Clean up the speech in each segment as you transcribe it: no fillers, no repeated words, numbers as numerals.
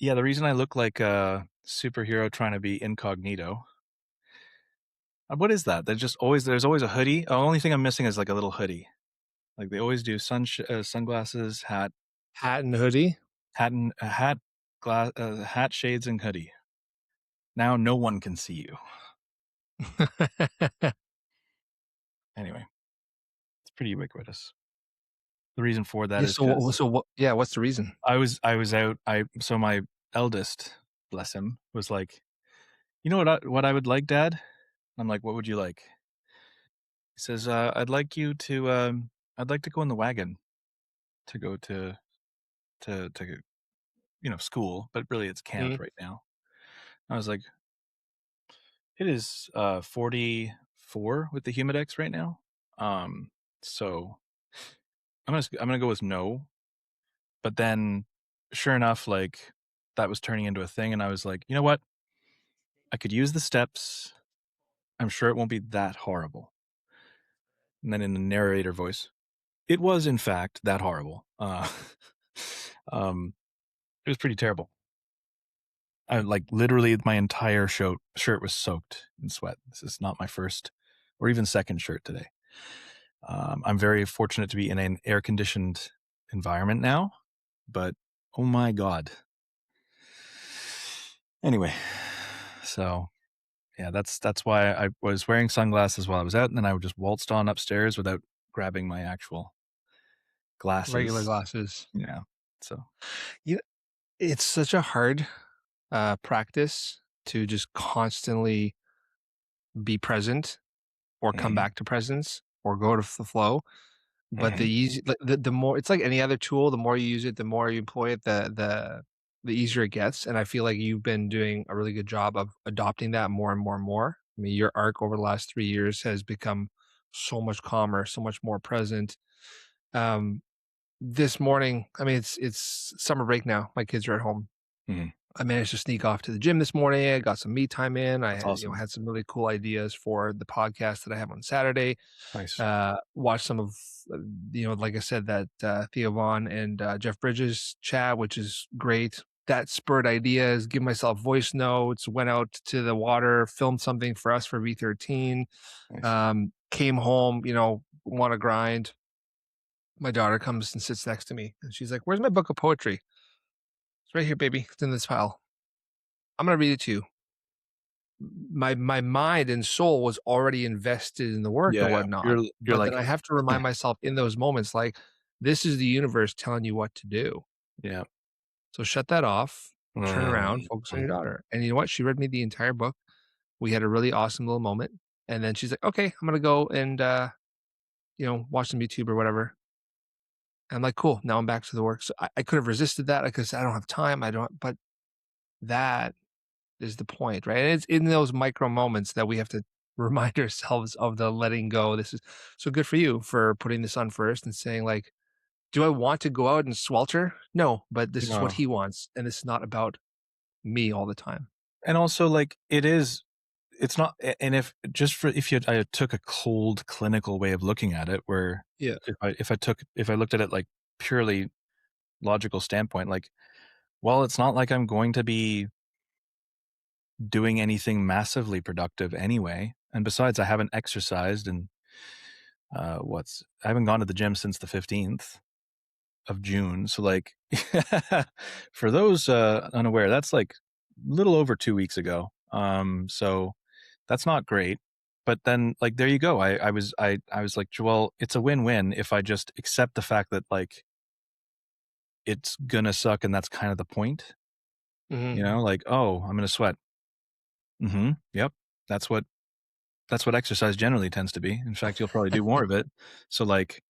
Yeah, the reason I look like a superhero trying to be incognito. What is that? There's always a hoodie. The only thing I'm missing is like a little hoodie. Like they always do sunglasses, Hat and hoodie. hat, shades, and hoodie. Now no one can see you. Anyway, it's pretty ubiquitous. The reason for that Yeah. is because So what? Yeah. What's the reason? I was out. So my eldest, bless him, was like, you know what I would like, Dad? I'm like, what would you like? He says, I'd like to go in the wagon to go to school, but really it's camp Mhm. right now. I was like, it is 44 with the humidex right now. Um, so I'm gonna go with no. But then, sure enough, like that was turning into a thing, and I was like, you know what? I could use the steps. I'm sure it won't be that horrible. And then in the narrator voice, it was in fact that horrible. Um, it was pretty terrible. I like literally my entire shirt was soaked in sweat. This is not my first or even second shirt today. I'm very fortunate to be in an air conditioned environment now, but oh my god. Anyway, so yeah, that's why I was wearing sunglasses while I was out, and then I just waltzed on upstairs without grabbing my actual Regular glasses. glasses. Yeah, so You It's such a hard practice to just constantly be present or come mhm, back to presence or go to the flow. But mhm, the more it's like any other tool, the more you use it, the more you employ it, the easier it gets. And I feel like you've been doing a really good job of adopting that more and more and more. I mean, your arc over the last 3 years has become so much calmer, so much more present. Um, this morning, I mean, it's summer break now. My kids are at home. mhm. I managed to sneak off to the gym this morning. I got some me time in. I That's had, awesome. had some really cool ideas for the podcast that I have on Saturday. Nice. Watched some of, like I said, that Theo Vaughn and Jeff Bridges chat, which is great. That spurred ideas. Give myself voice notes. Went out to the water, filmed something for us for V13. Nice. Came home. Want to grind. My daughter comes and sits next to me, and she's like, "Where's my book of poetry?" It's right here, baby. It's in this pile. I'm gonna read it to you. My mind and soul was already invested in the work Yeah, and yeah. whatnot, You're but then like, I have to remind myself in those moments, like, this is the universe telling you what to do. yeah. So shut that off, turn around, Mm, focus on your mm. daughter. And you know what? She read me the entire book. We had a really awesome little moment. And then she's like, okay, I'm gonna go and watch some YouTube or whatever. And I'm like, cool. Now I'm back to the work. So I could have resisted that. I could say, I don't have time. I don't, but that is the point, right? And it's in those micro moments that we have to remind ourselves of the letting go. This is so good for you for putting this on first and saying, like, do I want to go out and swelter? No, but this is what No. he wants. And it's not about me all the time. And also, like, it's not and if you I took a cold clinical way of looking at it where Yeah. if I looked at it like purely logical standpoint, like, well, it's not like I'm going to be doing anything massively productive anyway. And besides, I haven't exercised and I haven't gone to the gym since the 15th of June. So like for those unaware, that's like a little over 2 weeks ago. So that's not great. But then like there you go. I was like, well, it's a win-win if I just accept the fact that like it's gonna suck and that's kind of the point. Hmm. Like, oh, I'm gonna sweat. Yep. That's what that's what exercise generally tends to be. In fact, you'll probably do more of it. So like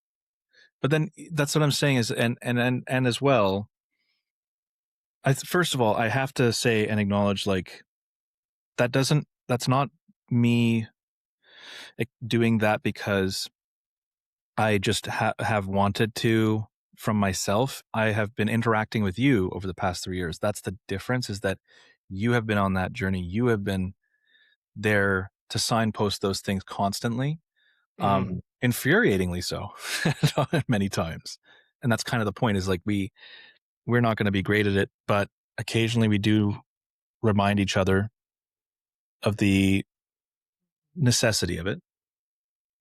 but then that's what I'm saying is and as well, first of all, I have to say and acknowledge like that's not me doing that because I just have wanted to from myself. I have been interacting with you over the past 3 years. That's the difference is that you have been on that journey. You have been there to signpost those things constantly, Hmm. infuriatingly so many times. And that's kind of the point is like we're not going to be great at it, but occasionally we do remind each other of the necessity of it.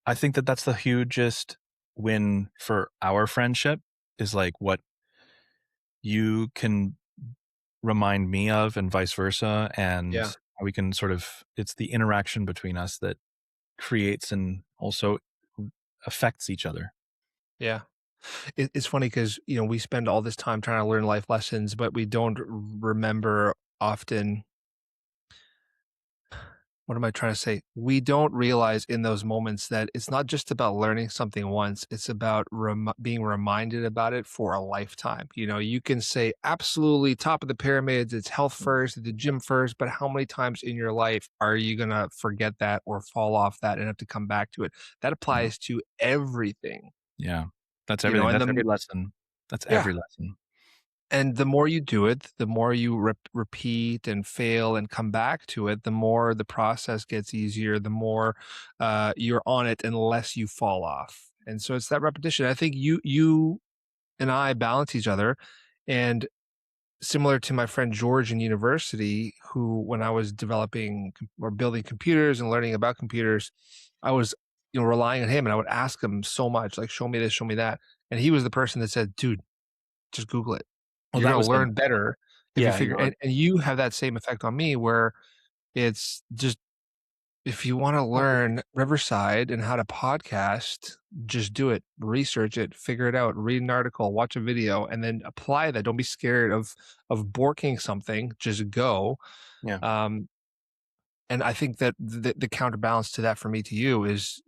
I think that that's the hugest win for our friendship is like what you can remind me of and vice versa. Yeah, And we can sort of, it's the interaction between us that creates and also affects each other. yeah. It's funny because we spend all this time trying to learn life lessons, but we don't remember often. What am I trying to say? We don't realize in those moments that it's not just about learning something once, it's about being reminded about it for a lifetime. You can say absolutely top of the pyramids, it's health first, the gym first, but how many times in your life are you going to forget that or fall off that and have to come back to it? That Yeah. applies to everything, Yeah. That's everything. and That's every lesson. That's yeah, every lesson. and the more you do it, the more you repeat and fail and come back to it, the more the process gets easier, the more you're on it, and less you fall off. And so it's that repetition. I think you and I balance each other. And similar to my friend George in university, who when I was developing or building computers and learning about computers, I was relying on him, and I would ask him so much, like, show me this, show me that. And he was the person that said, dude, just Google it. Well, You're that gonna was him. learn better if you Yeah. figure, and you have that same effect on me where it's just, if you wanna learn Riverside and how to podcast, just do it, research it, figure it out, read an article, watch a video, and then apply that. Don't be scared of borking something, just go. Yeah. Um, and I think that the counterbalance to that for me to you is,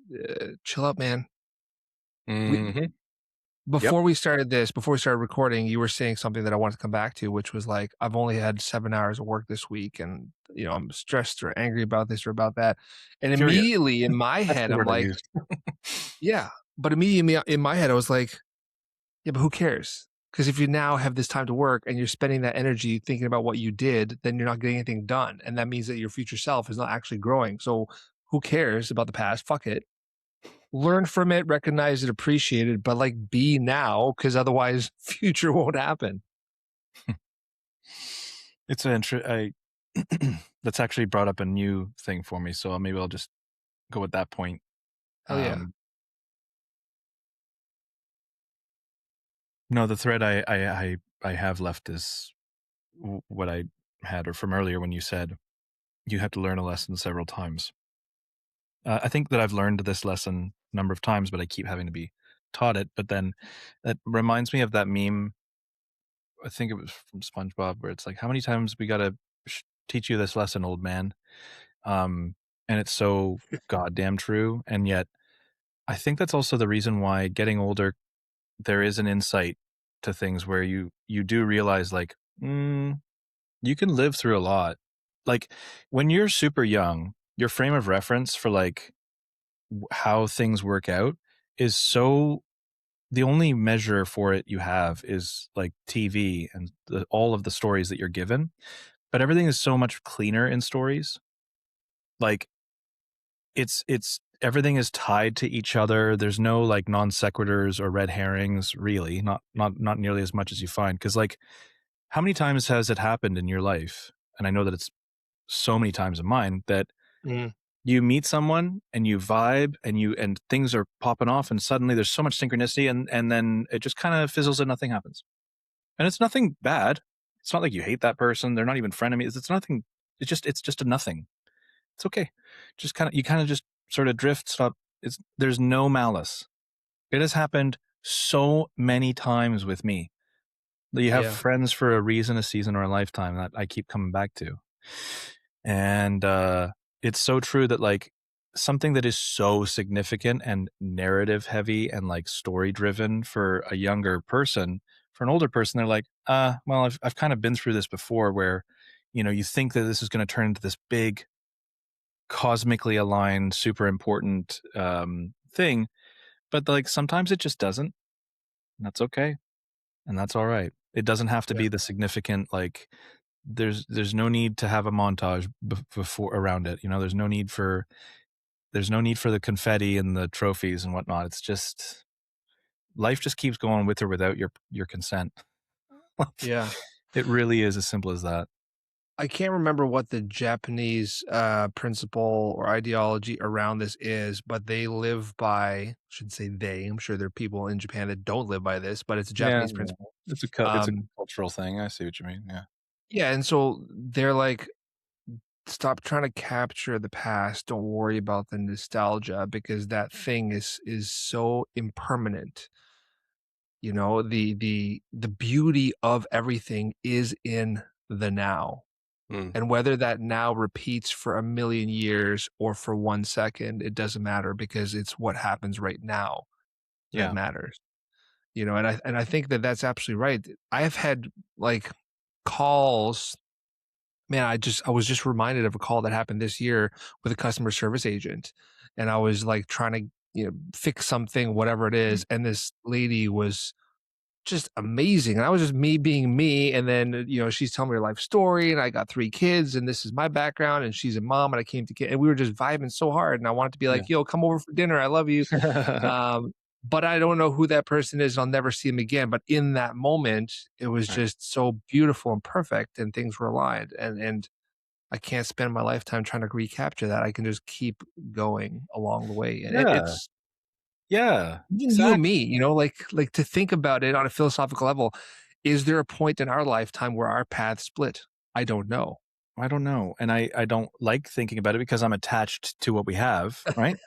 chill out, man. We Hmm. Yep. Before we started recording, you were saying something that I wanted to come back to, which was like, I've only had 7 hours of work this week, and I'm stressed or angry about this or about that. And Furious. immediately in my That's head, the I'm word I like, used. yeah. But immediately in my head, I was like, yeah, but who cares? Because if you now have this time to work and you're spending that energy thinking about what you did, then you're not getting anything done. And that means that your future self is not actually growing. So who cares about the past? Fuck it, learn from it, recognize it, appreciate it, but like be now, because otherwise future won't happen. It's an that's actually brought up a new thing for me. So maybe I'll just go with that point. Hell yeah. Um, no, the thread I have left is what I had or from earlier when you said you have to learn a lesson several times. I think that I've learned this lesson a number of times, but I keep having to be taught it. But then it reminds me of that meme. I think it was from SpongeBob, where it's like, "How many times we gotta teach you this lesson, old man?" And it's so goddamn true. And yet, I think that's also the reason why getting older, there is an insight to things where you do realize, like, you can live through a lot. Like when you're super young, your frame of reference for like how things work out is so, the only measure for it you have is like TV and all of the stories that you're given. But everything is so much cleaner in stories. Like it's everything is tied to each other. There's no like non sequiturs or red herrings, really. Not nearly as much as you find. Because like, how many times has it happened in your life? And I know that it's so many times in mine that Mm, you meet someone and you vibe and things are popping off and suddenly there's so much synchronicity and then it just kind of fizzles and nothing happens. And it's nothing bad. It's not like you hate that person. They're not even frenemies. It's nothing. It's just a nothing. It's okay. Just kind of, you kind of just sort of drift, stop. There's no malice. It has happened so many times with me. You have yeah, friends for a reason, a season, or a lifetime that I keep coming back to. And it's so true that like something that is so significant and narrative heavy and like story driven for a younger person, for an older person, they're like, well, I've kind of been through this before where, you think that this is going to turn into this big cosmically aligned, super important thing. But like sometimes it just doesn't. And that's okay. And that's all right. It doesn't have to yeah, be the significant, like, there's no need to have a montage before around it. There's no need for the confetti and the trophies and whatnot. It's just life just keeps going with or without your consent. yeah. It really is as simple as that. I can't remember what the Japanese, principle or ideology around this is, but they live by I shouldn't say they, I'm sure there are people in Japan that don't live by this, but it's a Yeah, Japanese yeah. principle. It's a Um, cultural thing. I see what you mean. Yeah. yeah, and so they're like, "Stop trying to capture the past, don't worry about the nostalgia because that thing is so impermanent." You know, the beauty of everything is in the now. Mm. And whether that now repeats for a million years or for 1 second, it doesn't matter because it's what happens right now that Yeah. matters, you know, and I think that that's absolutely right. I've had, like, calls man, I was just reminded of a call that happened this year with a customer service agent, and I was, like, trying to, you know, fix something, whatever it Mm. is, and this lady was just amazing, and I was just me being me, and then, you know, she's telling me her life story, and I got 3 kids, and this is my background, and she's a mom, and I came to kid and we were just vibing so hard, and I wanted to be Yeah. like, "Yo, come over for dinner, I love you." Um, but I don't know who that person is, I'll never see him again, but in that moment, it was Right. just so beautiful and perfect, and things were aligned, and I can't spend my lifetime trying to recapture that, I can just keep going along the way, and Yeah. it's Yeah. even you and Exactly. me, you know, like to think about it on a philosophical level, is there a point in our lifetime where our paths split? I don't know. I don't know, and I don't like thinking about it because I'm attached to what we have, right?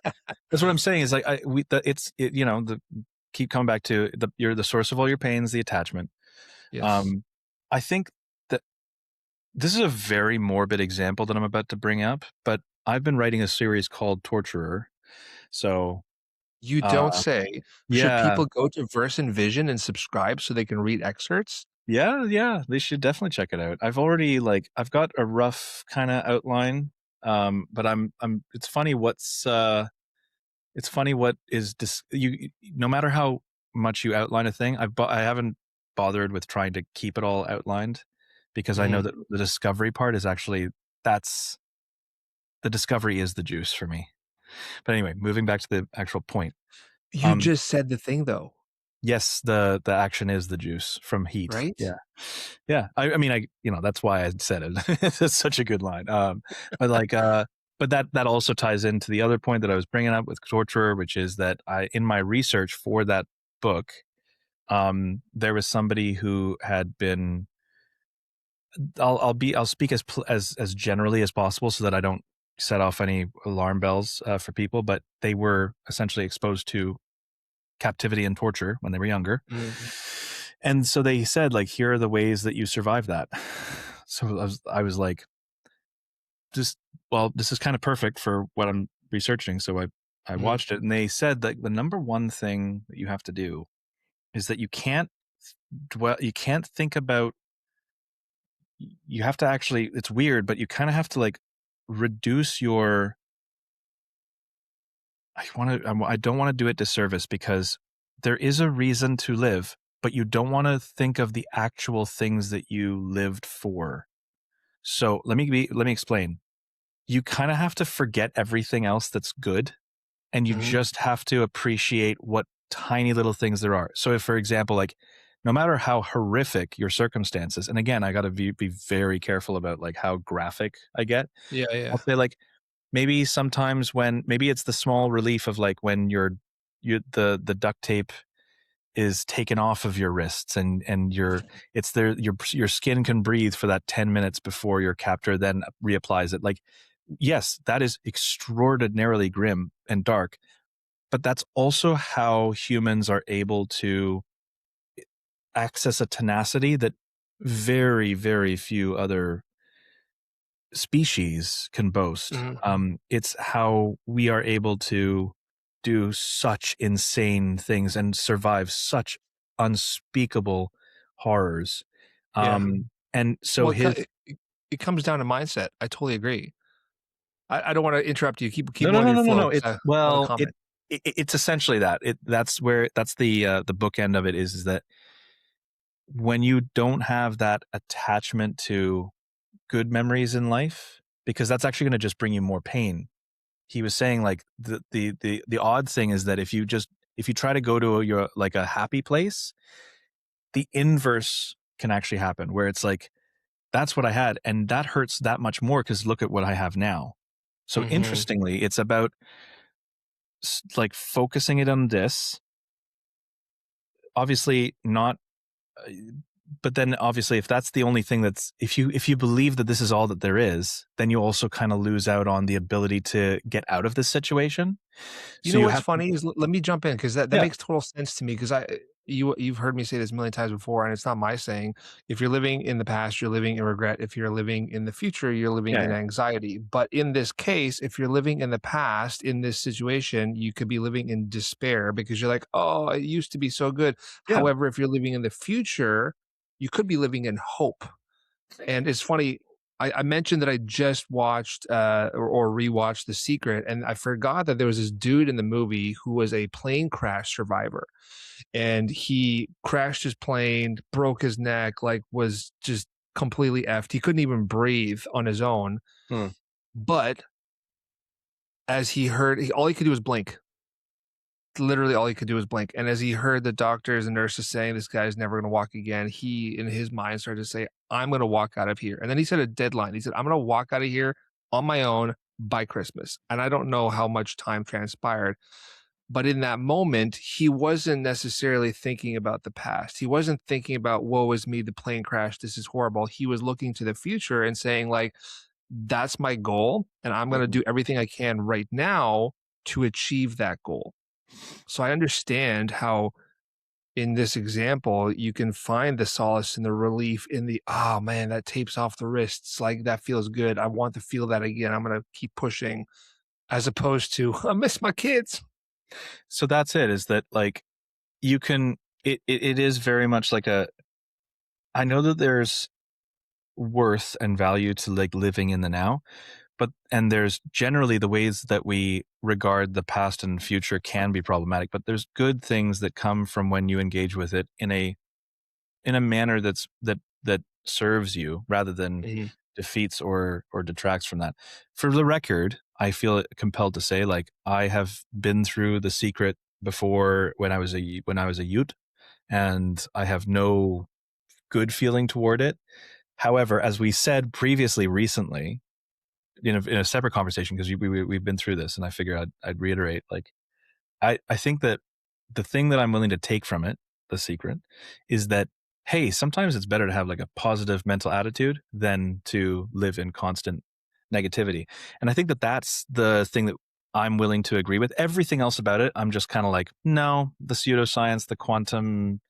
That's what I'm saying is like you know, the keep coming back to you're the source of all your pains, the attachment. Yes. Um, I think that this is a very morbid example that I'm about to bring up, but I've been writing a series called Torturer. So, You uh, don't say. Should yeah, people go to Verse and Vision and subscribe so they can read excerpts? yeah, yeah, they should definitely check it out. I've got a rough kind of outline, but it's funny what is no matter how much you outline a thing, I haven't bothered with trying to keep it all outlined because I know Mhm. that the discovery part is actually that's the discovery is the juice for me. But anyway, moving back to the actual point. You Um, just said the thing though, yes, the action is the juice from Heat. right? Yeah. Yeah. I mean, that's why I said it. It's such a good line. But like, but that also ties into the other point that I was bringing up with Torturer, which is that in my research for that book, there was somebody who had been, I'll speak as generally as possible so that I don't set off any alarm bells, for people, but they were essentially exposed to captivity and torture when they were younger. Mhm. And so they said, like, here are the ways that you survive that. So I was like, just, well, this is kind of perfect for what I'm researching. So I Mhm. watched it and they said that the number one thing that you have to do is that you can't think about, you have to actually, it's weird, but you kind of have to like reduce your, I don't want to do it disservice because there is a reason to live, but you don't want to think of the actual things that you lived for. So let me explain. You kind of have to forget everything else that's good and you Mhm. just have to appreciate what tiny little things there are. So if, for example, like no matter how horrific your circumstances, and again, I got to be very careful about like how graphic I get. Yeah, I'll yeah. say like maybe sometimes when maybe it's the small relief of like when the duct tape is taken off of your wrists and it's there your skin can breathe for that 10 minutes before your captor then reapplies it. Like yes, that is extraordinarily grim and dark, but that's also how humans are able to access a tenacity that very, very few other species can boast. Mhm. It's how we are able to do such insane things and survive such unspeakable horrors. Yeah. And so Well, his it comes down to mindset. I totally agree. I don't wanna interrupt you. Keep no, no, going no, in your no, no, flow no. 'cause I have a comment. It's essentially that. That's the bookend of it is that when you don't have that attachment to good memories in life, because that's actually going to just bring you more pain. He was saying like the odd thing is that if you try to go to your like a happy place, the inverse can actually happen, where it's like, that's what I had, and that hurts that much more because look at what I have now. So Mhm. interestingly, it's about like focusing it on this. Obviously, not. uh, But then, obviously, if that's the only thing that's, if you believe that this is all that there is, then you also kind of lose out on the ability to get out of this situation. You So know you what's have to, funny is let me jump in because that yeah, makes total sense to me because you've heard me say this a million times before, and it's not my saying. If you're living in the past, you're living in regret. If you're living in the future, you're living yeah, in yeah, anxiety. But in this case, if you're living in the past in this situation, you could be living in despair because you're like, "Oh, it used to be so good." yeah. However, if you're living in the future, you could be living in hope. And it's funny, I mentioned that I just watched or rewatched The Secret, and I forgot that there was this dude in the movie who was a plane crash survivor, and he crashed his plane, broke his neck, like was just completely effed. He couldn't even breathe on his own. Hmm. But as he heard, all he could do was blink. Literally all he could do was blink. And as he heard the doctors and nurses saying this guy's never going to walk again, he in his mind started to say, I'm going to walk out of here. And then he set a deadline. He said, I'm going to walk out of here on my own by Christmas. And I don't know how much time transpired. But in that moment, he wasn't necessarily thinking about the past. He wasn't thinking about, woe is me, the plane crashed. This is horrible. He was looking to the future and saying, like, that's my goal. And I'm going to Mhm. do everything I can right now to achieve that goal. So I understand how in this example you can find the solace and the relief in the, oh man, that tapes off the wrists, like that feels good. I want to feel that again. I'm going to keep pushing, as opposed to I miss my kids. So that's it, is that like you can, it is very much like a, I know that there's worth and value to like living in the now, but and there's generally the ways that we regard the past and future can be problematic, but there's good things that come from when you engage with it in a manner that serves you rather than Mhm. defeats or detracts from that. For the record, I feel compelled to say, like, I have been through The Secret before when I was a youth, and I have no good feeling toward it. However, as we said previously, recently, in a separate conversation, because we've been through this, and I figure I'd reiterate, like, I think that the thing that I'm willing to take from it, The Secret, is that, hey, sometimes it's better to have like a positive mental attitude than to live in constant negativity. And I think that that's the thing that I'm willing to agree with. Everything else about it, I'm just kind of like, no, the pseudoscience, the quantum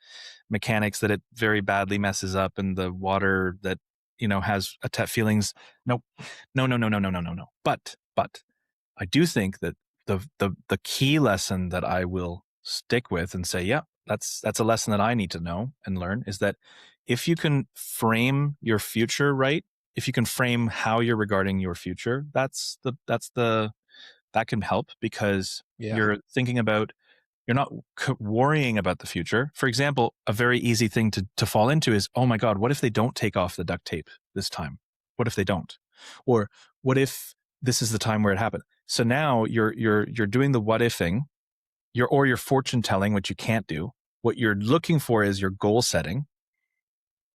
mechanics that it very badly messes up, and the water that, has feelings. Nope. No, no, no, no, no, no, no, no. But I do think that the key lesson that I will stick with and say, yeah, that's a lesson that I need to know and learn, is that if you can frame your future right, if you can frame how you're regarding your future, that can help, because Yeah. you're thinking about, you're not worrying about the future. For example, a very easy thing to fall into is, oh my God, what if they don't take off the duct tape this time? What if they don't? Or what if this is the time where it happened? So now you're doing the what ifing, you're fortune telling, which you can't do. What you're looking for is your goal setting.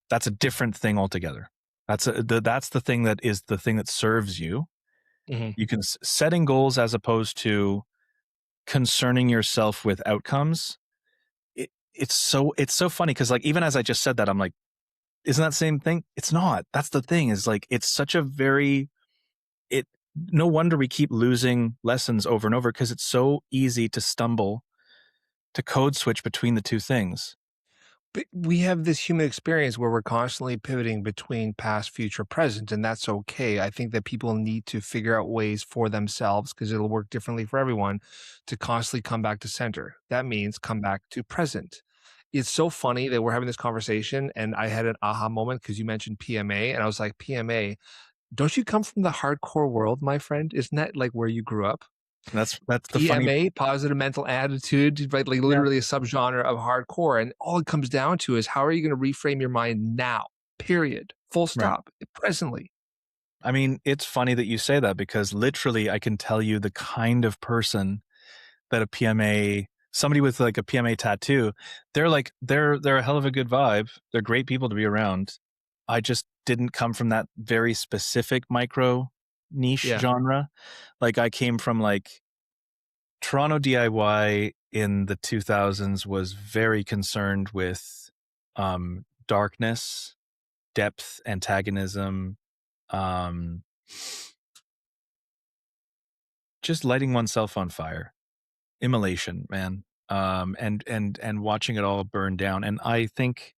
That's a different thing altogether. That's the thing that is the thing that serves you. Mhm. You can setting goals as opposed to concerning yourself with outcomes. It's so funny, because like, even as I just said that, I'm like, isn't that the same thing? It's not. That's the thing, is like, it's such a very, it no wonder we keep losing lessons over and over, because it's so easy to stumble, to code switch between the two things. But we have this human experience where we're constantly pivoting between past, future, present, and that's okay. I think that people need to figure out ways for themselves because it'll work differently for everyone to constantly come back to center. That means come back to present. It's so funny that we're having this conversation and I had an aha moment because you mentioned PMA and I was like, PMA, don't you come from the hardcore world, my friend? Isn't that like where you grew up? And that's the funny. PMA, positive mental attitude, right? Like Yeah. literally a subgenre of hardcore. And all it comes down to is how are you going to reframe your mind now? Period. Full Right. stop. Presently. I mean, it's funny that you say that, because literally I can tell you the kind of person that a PMA somebody with like a PMA tattoo, they're a hell of a good vibe. They're great people to be around. I just didn't come from that very specific micro niche Yeah. genre. Like I came from like Toronto DIY in the 2000s was very concerned with darkness, depth, antagonism, um, just lighting oneself on fire, immolation, man, and watching it all burn down. And I think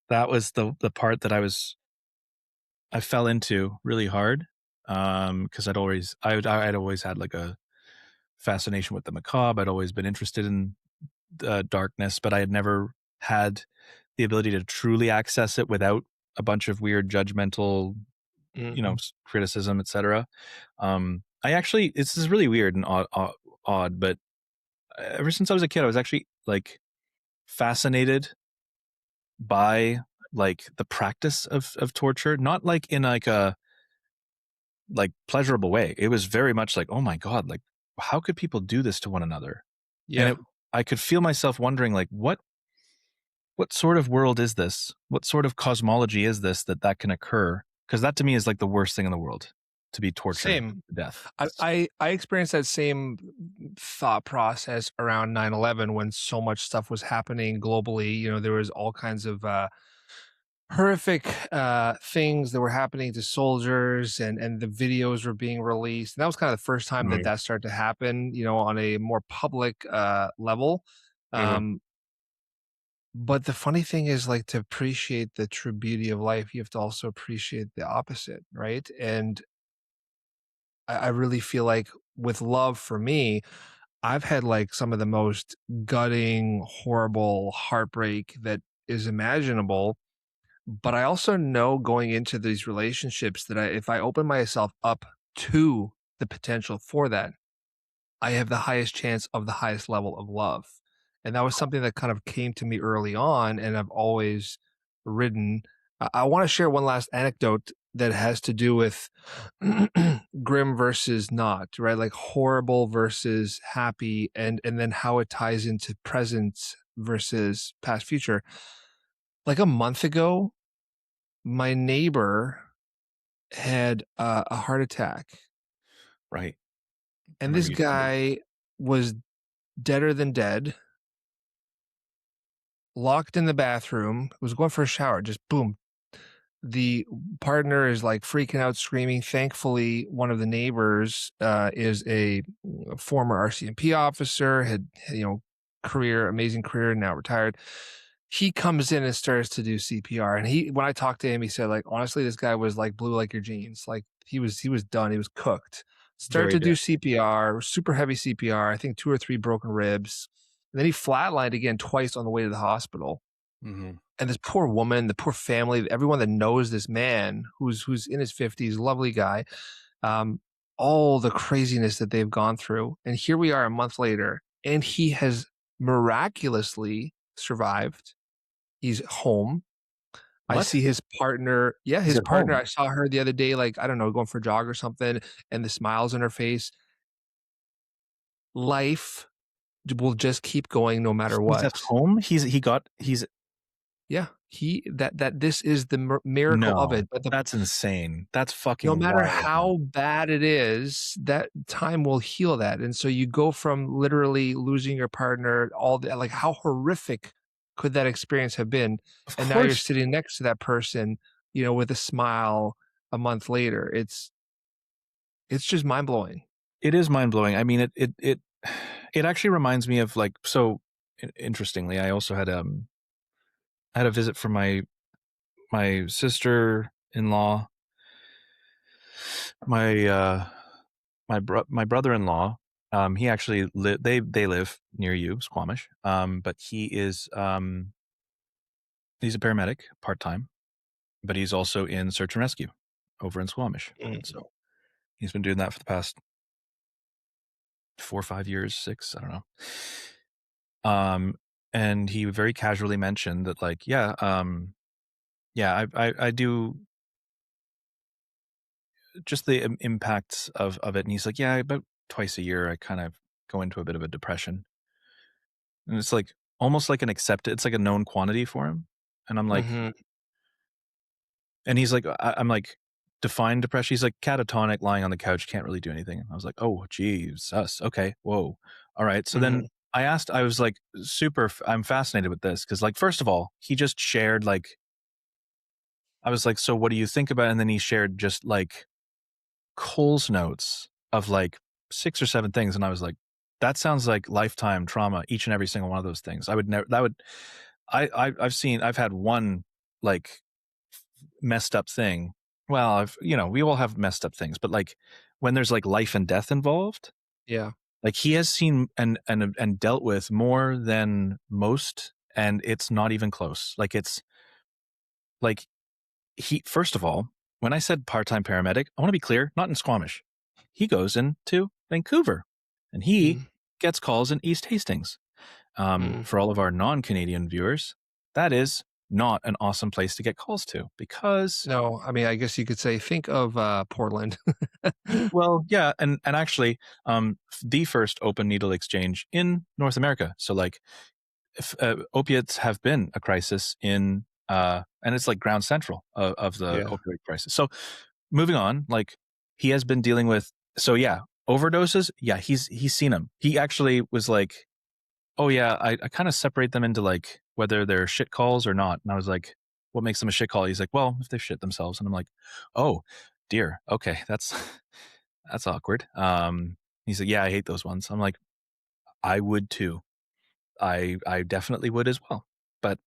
that was the part that I fell into really hard, because I'd always had like a fascination with the macabre. I'd always been interested in darkness, but I had never had the ability to truly access it without a bunch of weird judgmental, Mhm. criticism, etc. I actually, this is really weird and odd, but ever since I was a kid, I was actually like fascinated by like the practice of torture, not like in like a like pleasurable way. It was very much like, oh my God, like how could people do this to one another? And Yeah. I could feel myself wondering like, what sort of world is this? What sort of cosmology is this that can occur? Because that to me is like the worst thing in the world, to be tortured Same. to death. I experienced that same thought process around 9/11 when so much stuff was happening globally. You know, there was all kinds of horrific things that were happening to soldiers, and the videos were being released. And that was kind of the first time that Mm-hmm. that started to happen, you know, on a more public level. Mm-hmm. Um, but the funny thing is, like, to appreciate the true beauty of life, you have to also appreciate the opposite, right? And I really feel like with love for me, I've had like some of the most gutting, horrible heartbreak that is imaginable. But I also know going into these relationships that if I open myself up to the potential for that, I have the highest chance of the highest level of love. And that was something that kind of came to me early on, and I've always ridden. I want to share one last anecdote that has to do with grim versus not, right? Like horrible versus happy, and then how it ties into present versus past future. Like a month ago, my neighbor had a heart attack, Right. I and remember this you telling me. guy was deader than dead, locked in the bathroom, was going for a shower, just boom. The partner is like freaking out, screaming. Thankfully, one of the neighbors is a former RCMP officer, had, amazing career, now retired. He comes in and starts to do CPR. And when I talked to him, he said, like, honestly, this guy was like blue like your jeans. Like he was done. He was cooked. Started Very to do dead. CPR, super heavy CPR. I think two or three broken ribs. And then he flatlined again twice on the way to the hospital. Mm-hmm. And this poor woman, the poor family, everyone that knows this man who's in his 50s, lovely guy, um, all the craziness that they've gone through. And here we are a month later, and he has miraculously survived. He's home. I What? see his partner. Yeah, He's his at partner. home. I saw her the other day, like, I don't know, going for a jog or something, and the smiles on her face. Life will just keep going no matter He's at what. home. He's Yeah, that this is the miracle of no. it. But the That's insane. That's no fucking matter wild, man. how bad it is, that time will heal that. And so you go from literally losing your partner, all the like, how horrific could that experience have been? Of And now you're course, sitting next to that person, with a smile a month later. It's just mind blowing. it is mind blowing. I mean, it actually reminds me of like so. Interestingly, I also had a visit from my sister in law, my my brother in law. He actually they live near you, Squamish. But he's a paramedic part time, but he's also in search and rescue over in Squamish, and Mm. so he's been doing that for the past 4 or 5 years, six, I don't know. And he very casually mentioned that, like, yeah, I do just the impacts of it. And he's like, yeah, about twice a year, I kind of go into a bit of a depression. and it's like almost like an accepted. It's like a known quantity for him, and I'm like, Mhm. and he's like, I'm like, define depression. He's like catatonic, lying on the couch, can't really do anything. I was like, oh, Jesus, okay, whoa, all right. So then Mhm. I asked, I was like, I'm fascinated with this because, like, first of all, he just shared like, I was like, so what do you think about? It? And then he shared just like Cole's notes of like 6 or 7 things, and I was like, "That sounds like lifetime trauma, each and every single one of those things." I would never that would I've had one, like, messed up thing. Well, we all have messed up things, but, like, when there's, like, life and death involved, Yeah. like, he has seen and dealt with more than most, and it's not even close. Like, it's like, he first of all, when I said part-time paramedic, I wanna be clear, not in Squamish. He goes into Vancouver, and he Mm. gets calls in East Hastings. Mm. For all of our non-Canadian viewers, that is not an awesome place to get calls to because, No, I mean, I guess you could say think of, Portland. well, yeah, and actually, the first open needle exchange in North America. So, like, if, opiates have been a crisis and it's like ground central of the Yeah. opioid crisis. So, moving on, like, he has been dealing with, so yeah, overdoses. Yeah, he's seen them. He actually was like, oh yeah, I kind of separate them into like whether they're shit calls or not. And I was like, what makes them a shit call? He's like, well, if they shit themselves. And I'm like, oh dear, okay, that's that's awkward. He's like, yeah, I hate those ones. I'm like, I would too. I definitely would as well. But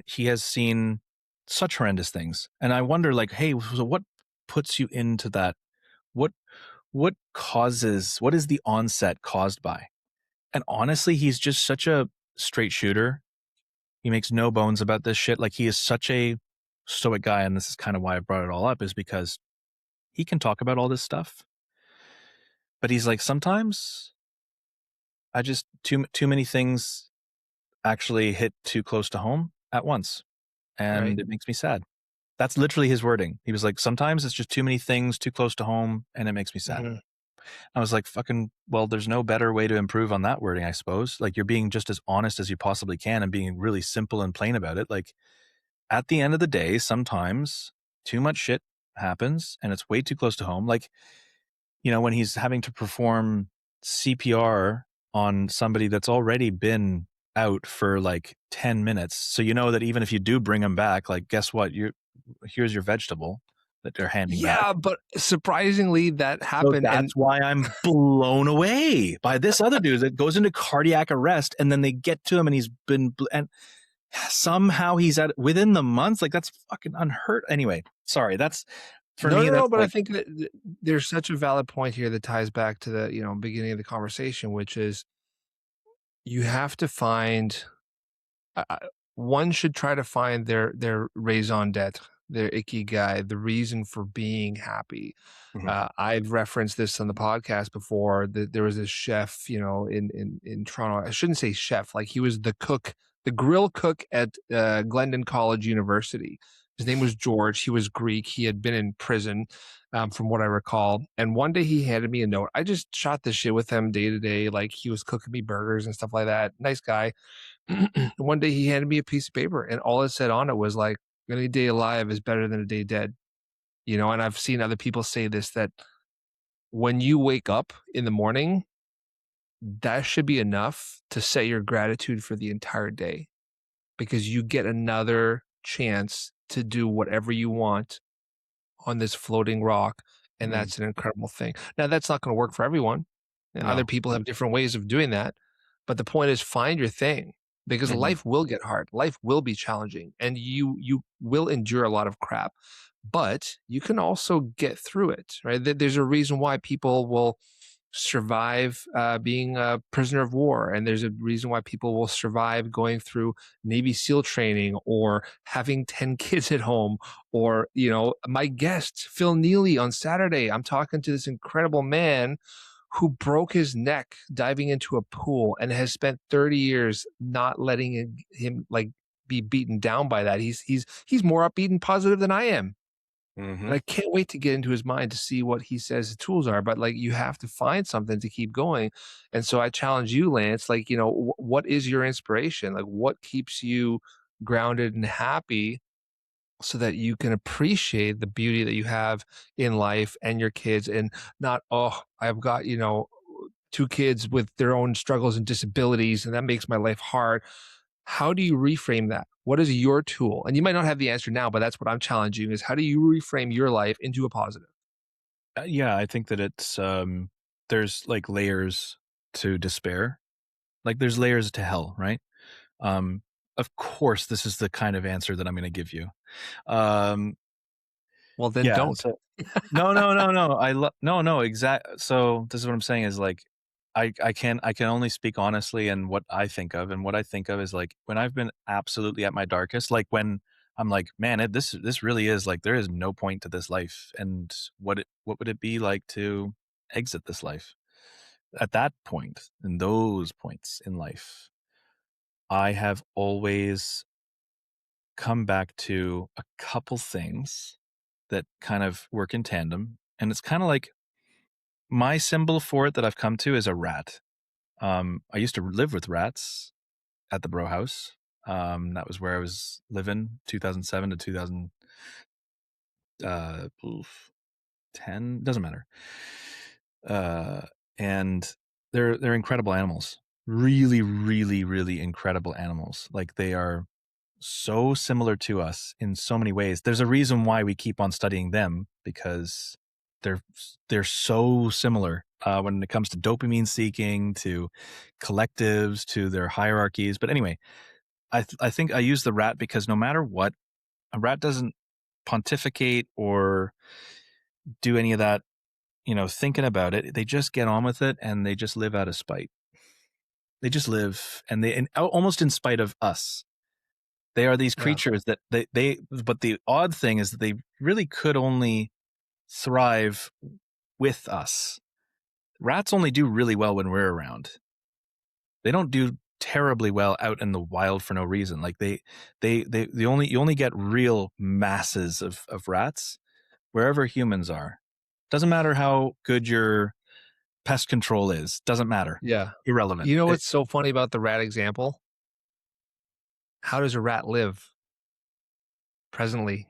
he has seen such horrendous things, and I wonder, like, hey, so what puts you into that? What what is the onset caused by? And honestly, he's just such a straight shooter. He makes no bones about this shit. Like, he is such a stoic guy, and this is kind of why I brought it all up, is because he can talk about all this stuff, but he's like, sometimes I just too many things actually hit too close to home at once, Right. and it makes me sad. That's literally his wording. He was like, sometimes it's just too many things too close to home, and it makes me sad. Mhm. I was like, fucking, well, there's no better way to improve on that wording, I suppose. Like, you're being just as honest as you possibly can and being really simple and plain about it. Like, at the end of the day, sometimes too much shit happens and it's way too close to home. Like, when he's having to perform CPR on somebody that's already been out for like 10 minutes. So you know that even if you do bring him back, like, guess what? Here's your vegetable that they're handing back. Yeah, but surprisingly, that So happened, and that's why I'm blown away by this other dude that goes into cardiac arrest, and then they get to him and he's been, and somehow he's at within the month. Like, that's fucking unheard. Anyway, sorry. That's for no, me. no, no, That's but I like, think that there's such a valid point here that ties back to the, beginning of the conversation, which is you have to find one should try to find their raison d'être, their ikigai, the reason for being happy. mhm, I've referenced this on the podcast before. That there was this chef, in Toronto. I shouldn't say chef, like he was the cook, the grill cook at Glendon College University. His name was George. He was Greek. He had been in prison, from what I recall. And one day he handed me a note. I just shot the shit with him day to day. Like he was cooking me burgers and stuff like that. Nice guy. One day he handed me a piece of paper and all it said on it was like, any day alive is better than a day dead. And I've seen other people say this, that when you wake up in the morning, that should be enough to set your gratitude for the entire day because you get another chance to do whatever you want on this floating rock. And mhm. that's an incredible thing. Now, that's not going to work for everyone. And other No. people have different ways of doing that. But the point is find your thing because Mhm, life will get hard. Life will be challenging and you will endure a lot of crap, but you can also get through it, right? There's a reason why people will survive being a prisoner of war. And there's a reason why people will survive going through Navy SEAL training or having 10 kids at home. Or, my guest, Phil Neely, on Saturday, I'm talking to this incredible man who broke his neck diving into a pool and has spent 30 years not letting him like be beaten down by that. He's more upbeat and positive than I am. And Mhm. I can't wait to get into his mind to see what he says the tools are, but, like, you have to find something to keep going, and so I challenge you, Lance, like, what is your inspiration? Like, what keeps you grounded and happy so that you can appreciate the beauty that you have in life and your kids and not, "Oh, I've got, 2 kids with their own struggles and disabilities, and that makes my life hard." How do you reframe that? What is your tool? And you might not have the answer now, but that's what I'm challenging you is how do you reframe your life into a positive? Yeah, I think that there's, like, layers to despair. Like, there's layers to hell, right? Um, of course, this is the kind of answer that I'm gonna give you. Um, Well, then yeah, don't. so no, no, no, no, no, no, so this is what I'm saying is, like, I can only speak honestly and what I think of, and what I think of is, like, when I've been absolutely at my darkest, like, when I'm like, "Man, this really is, like, there is no point to this life, and what would it be like to exit this life?" At that point, in those points in life, I have always come back to a couple things that kind of work in tandem, and it's kinda like my symbol for it that I've come to is a rat. I used to live with rats at the Bro House. That was where I was living 2007 to 2000, oof, 10, doesn't matter. Uh, and they're incredible animals. Really, really, really incredible animals. Like, they are so similar to us in so many ways. There's a reason why we keep on studying them because they're they're so similar when it comes to dopamine seeking, to collectives, to their hierarchies. But anyway, I think I use the rat because no matter what, a rat doesn't pontificate or do any of that, thinking about it. They just get on with it and they just live out of spite. They just live and almost in spite of us. They are these Yeah. creatures that but the odd thing is that they really could only thrive with us. Rats only do really well when we're around. They don't do terribly well out in the wild for no reason. Like, they only you only get real masses of rats wherever humans are. Doesn't matter how good your pest control is. Doesn't matter. Yeah. Irrelevant. You know what's so funny about the rat example? How does a rat live presently?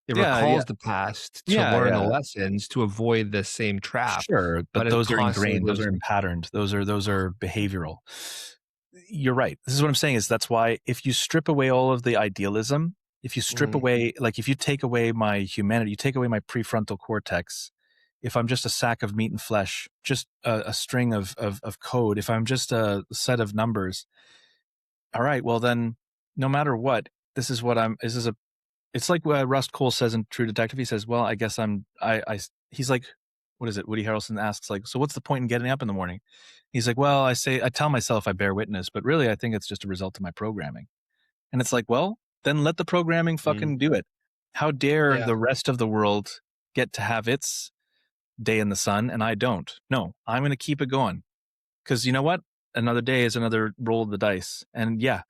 It Yeah, yeah. recalls the past to Yeah, learn the yeah. lessons to avoid the same trap, Sure, but but it those are constantly ingrained, those lives are in. patterned, those are behavioral. You're right. This is what I'm saying is that's why if you strip away all of the idealism, if you strip Mhm. away like, if you take away my humanity, you take away my prefrontal cortex, if I'm just a sack of meat and flesh, just a string of code, if I'm just a set of numbers, all right, well then, no matter what, this is a it's like what Rust Cole says in True Detective. He says, "Well, I guess he's like, what is it? Woody Harrelson asks, like, "So what's the point in getting up in the morning?" He's like, "Well, I tell myself I bear witness, but really I think it's just a result of my programming." And it's like, well, then let the programming Mm. fucking do it. How dare Yeah. the rest of the world get to have its day in the sun and I don't? No, I'm going to keep it going because you know what? Another day is another roll of the dice. And yeah,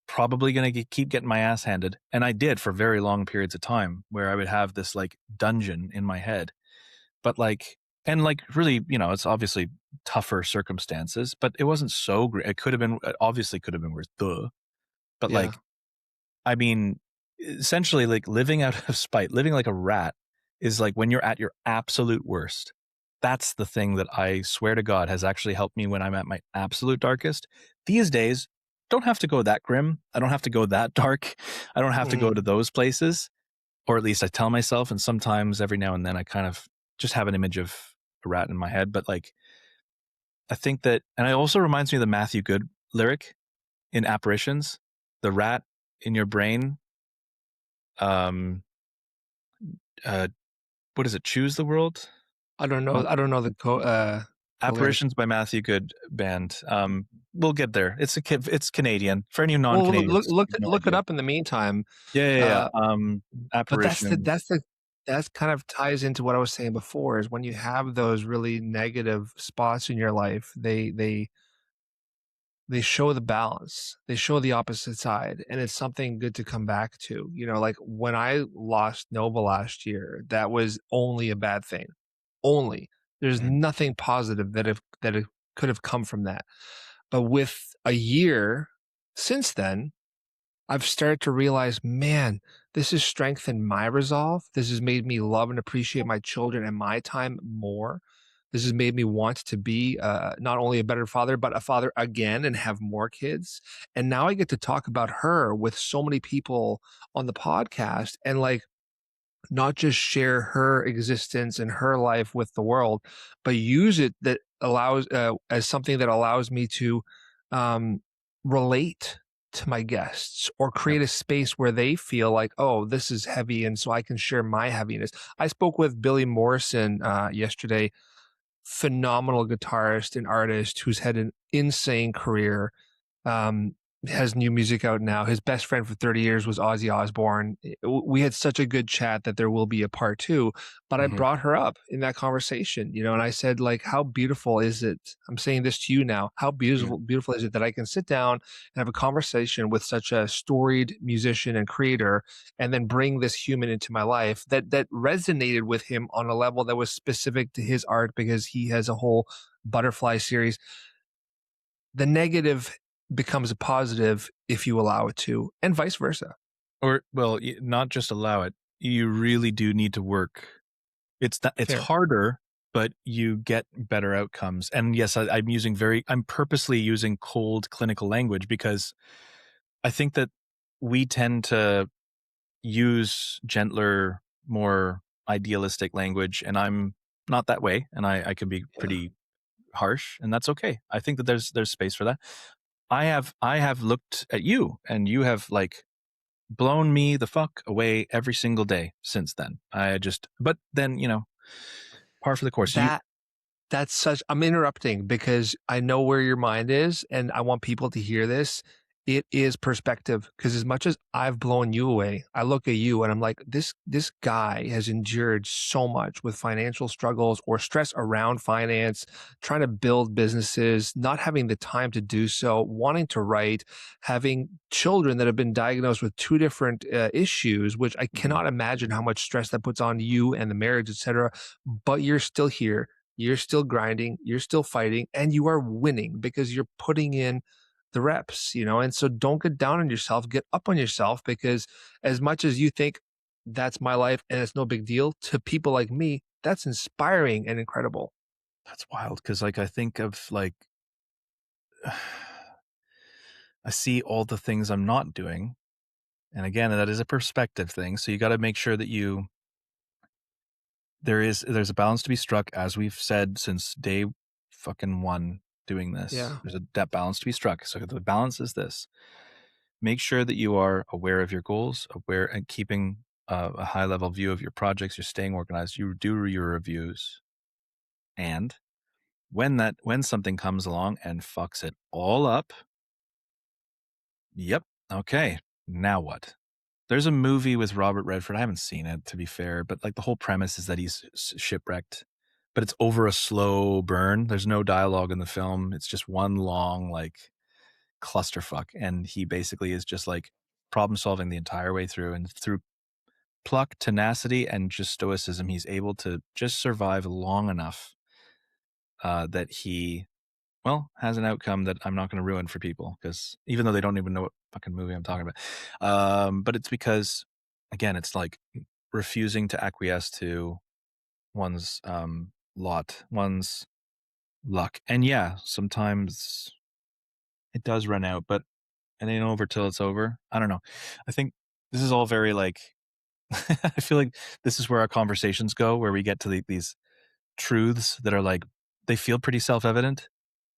probably gonna keep getting my ass handed, and I did for very long periods of time where I would have this, like, dungeon in my head, but, like, and, like, really, it's obviously tougher circumstances, but it wasn't so great. It obviously could have been worse, duh, but, Yeah. like, I mean, essentially, like, living out of spite, living like a rat is like when you're at your absolute worst. That's the thing that I swear to God has actually helped me when I'm at my absolute darkest. These days, don't have to go that grim. I don't have to go that dark. I don't have to go Mhm. to those places, or at least I tell myself. And sometimes every now and then I kind of just have an image of a rat in my head. But like, I think that, and it also reminds me of the Matthew Good lyric in Apparitions, the rat in your brain. Um, uh, what is it? Choose the world. Um, I don't know the lyric. Apparitions by Matthew Good band. We'll get there. It's Canadian. For any Well, look non-Canadians, look you have it no look it idea. up in the meantime, Yeah, yeah, yeah. uh, but Apparition. that's kind of ties into what I was saying before is when you have those really negative spots in your life, they they show the balance. They show the opposite side, and it's something good to come back to. You know, like when I lost Nova last year, that was only a bad thing. Only. There's Mhm. nothing positive that it could have come from that. But with a year since then, I've started to realize, man, this has strengthened my resolve. This has made me love and appreciate my children and my time more. This has made me want to be not only a better father, but a father again and have more kids. And now I get to talk about her with so many people on the podcast and like not just share her existence and her life with the world, but use it that allows as something that allows me to um, relate to my guests or Yep. create a space where they feel like, oh, this is heavy, and so I can share my heaviness. I spoke with Billy Morrison yesterday, phenomenal guitarist and artist who's had an insane career, um, has new music out now. His best friend for 30 years was Ozzy Osbourne. We had such a good chat that there will be a part two, but I Mhm. brought her up in that conversation, you know, and I said, like, how beautiful is it? I'm saying this to you now. How Yeah. beautiful is it that I can sit down and have a conversation with such a storied musician and creator and then bring this human into my life that resonated with him on a level that was specific to his art because he has a whole butterfly series. The negative becomes a positive if you allow it to, and vice versa. Or well, not just allow it. You really do need to work. It's Fair. harder, but you get better outcomes. And yes, I'm purposely using cold clinical language because I think that we tend to use gentler, more idealistic language, and I'm not that way, and I can be Yeah. pretty harsh, and that's okay. I think that there's space for that. I have looked at you, and you have like blown me the fuck away every single day since then. But then par for the course. You That That's such I'm interrupting because I know where your mind is, and I want people to hear this. It is perspective because as much as I've blown you away, I look at you and I'm like, this guy has endured so much with financial struggles or stress around finance, trying to build businesses, not having the time to do so, wanting to write, having children that have been diagnosed with two different issues, which I Mhm. cannot imagine how much stress that puts on you and the marriage, etc. But you're still here, you're still grinding, you're still fighting, and you are winning because you're putting in the reps, you know? And so don't get down on yourself, get up on yourself because as much as you think that's my life and it's no big deal, to people like me, that's inspiring and incredible. That's wild because like I think of like I see all the things I'm not doing. And again, that is a perspective thing. So you got to make sure that there's a balance to be struck, as we've said since day fucking one doing this. Yeah. There's a that balance to be struck. So the balance is this: make sure that you are aware of your goals, aware and keeping a high level view of your projects. You're staying organized. You do your reviews, and when something comes along and fucks it all up, yep, okay, now what? There's a movie with Robert Redford. I haven't seen it, to be fair, but like the whole premise is that he's shipwrecked, but it's over a slow burn. There's no dialogue in the film. It's just one long like clusterfuck, and he basically is just like problem solving the entire way through, and through pluck, tenacity, and just stoicism, he's able to just survive long enough that he has an outcome that I'm not going to ruin for people, because even though they don't even know what fucking movie I'm talking about. But it's because, again, it's like refusing to acquiesce to one's one's luck. And yeah, sometimes it does run out, but it ain't over till it's over. I don't know. I think this is all very like, I feel like this is where our conversations go, where we get to these truths that are like, they feel pretty self evident,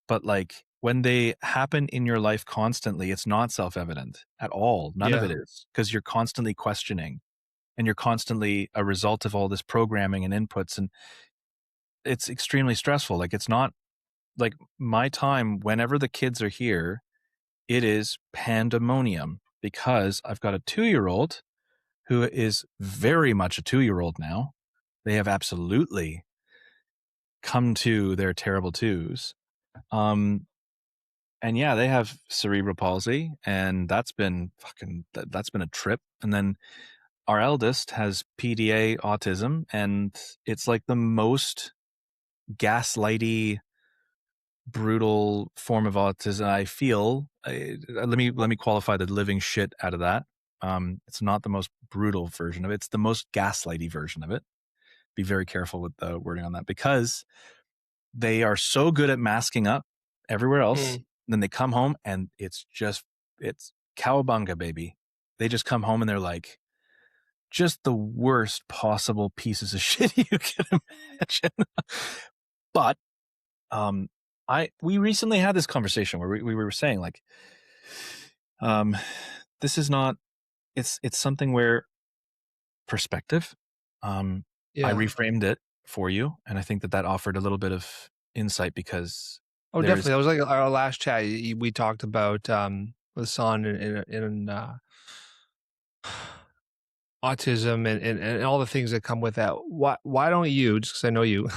but like when they happen in your life constantly, it's not self-evident at all. None of it Yeah. is, because you're constantly questioning and you're constantly a result of all this programming and inputs, and it's extremely stressful. Like it's not like my time whenever the kids are here, it is pandemonium because I've got a 2-year-old who is very much a 2-year-old now. They have absolutely come to their terrible twos. Um and yeah, they have cerebral palsy, and that's been a trip. And then our eldest has PDA autism, and it's like the most gaslighty, brutal form of autism I feel. Let me qualify the living shit out of that. It's not the most brutal version of it. It's the most gaslighty version of it. Be very careful with the wording on that because they are so good at masking up everywhere else. Mm. Then they come home and it's cowabunga, baby. They just come home and they're like just the worst possible pieces of shit you can imagine. But um, we recently had this conversation where we were saying like, um, this is not. It's something where perspective. Um, I Yeah. reframed it for you, and I think that offered a little bit of insight because Oh, there's definitely. That was like our last chat. We talked about with son autism and all the things that come with that. Why don't you, just because I know you,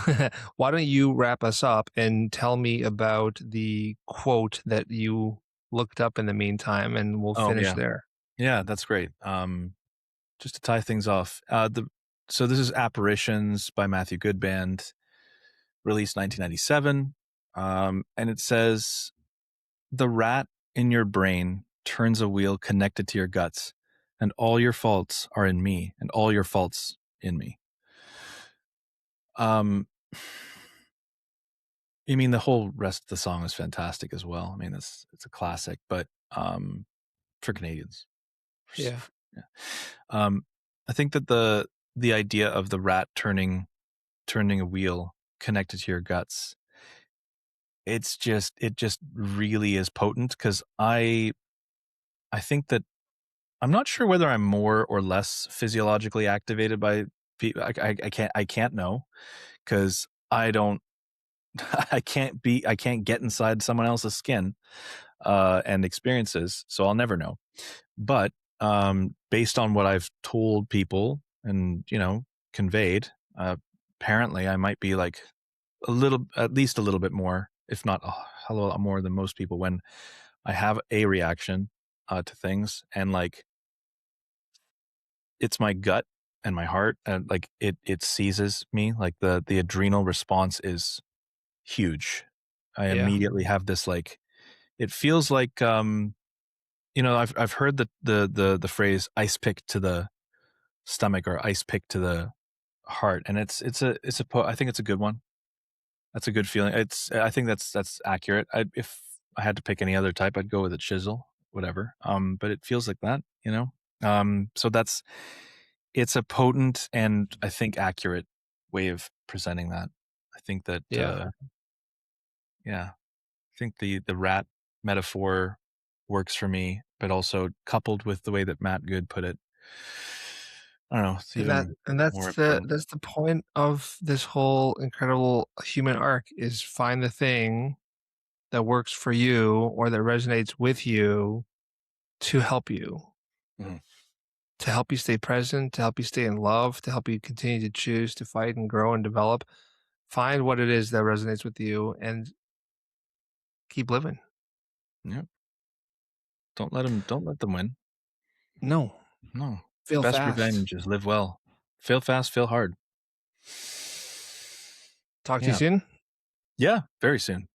why don't you wrap us up and tell me about the quote that you looked up in the meantime, and we'll oh finish yeah, there. yeah, that's great. Just to tie things off, so this is Apparitions by Matthew Goodband, released 1997, and it says the rat in your brain turns a wheel connected to your guts, and all your faults are in me, and all your faults in me. Um, I mean, the whole rest of the song is fantastic as well. I mean, it's a classic, but for Canadians, Yeah. yeah. Um, I think that the idea of the rat turning a wheel connected to your guts, it just really is potent because I think that I'm not sure whether I'm more or less physiologically activated by people. I can't know because I don't I can't get inside someone else's skin and experiences, so I'll never know. But based on what I've told people and conveyed, apparently I might be like at least a little bit more, if not a lot more than most people when I have a reaction to things, and like it's my gut and my heart, and like it seizes me. Like the adrenal response is huge. I Yeah. immediately have this like it feels like I've heard the phrase ice pick to the stomach or ice pick to the heart, and I think it's a good one. That's a good feeling. I think that's accurate. If I had to pick any other type, I'd go with a chisel, whatever. But it feels like that. So it's a potent and I think accurate way of presenting that. I think that Yeah. yeah, I think the rat metaphor works for me, but also coupled with the way that Matt Good put it, I don't know, it's And that even and more that's the important. that's the point of this whole incredible human arc is find the thing that works for you or that resonates with you to help you. Mhm. To help you stay present, to help you stay in love, to help you continue to choose to fight and grow and develop. Find what it is that resonates with you and keep living. Yep. Don't let them win. No, No. fail Best fast. revenge is live well. Fail fast, fail hard. Talk to you Yeah. soon. Yeah, very soon.